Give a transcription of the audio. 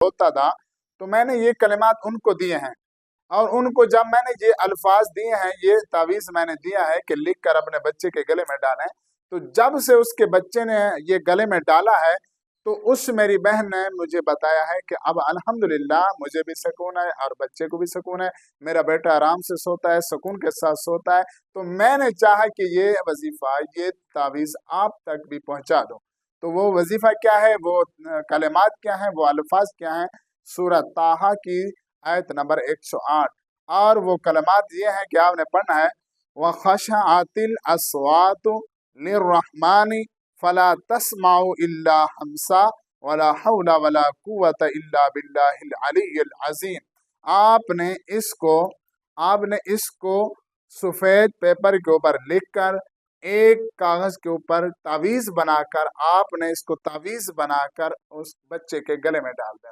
होता था, तो मैंने ये कलिमात उनको दिए हैं। और उनको जब मैंने ये अल्फाज दिए हैं, ये तावीज मैंने दिया है कि लिख कर अपने बच्चे के गले में डालें, तो जब से उसके बच्चे ने ये गले में डाला है, तो उस मेरी बहन ने मुझे बताया है कि अब अल्हम्दुलिल्लाह मुझे भी सुकून है और बच्चे को भी सुकून है, मेरा बेटा आराम से सोता है, सुकून के साथ सोता है। तो मैंने चाहा कि ये वजीफा, ये तावीज आप तक भी पहुंचा दूं। तो वो वजीफा क्या है, वो कलिमात क्या है, वो अल्फाज क्या है, सूरह ताहा की आयत नंबर 108। और वो कलमात ये हैं कि आपने पढ़ना है, व खशअतिल अस्वातु लिर्रहमानी फला तस्माउ इल्ला हमसा वला हौला वला कुव्वता इल्ला बिल्लाहिल अलिय्यिल अज़ीम। आपने इसको आपने इसको सफेद पेपर के ऊपर लिखकर, एक कागज के ऊपर तावीज बनाकर, आपने इसको तावीज बनाकर उस बच्चे के गले में डाल देना।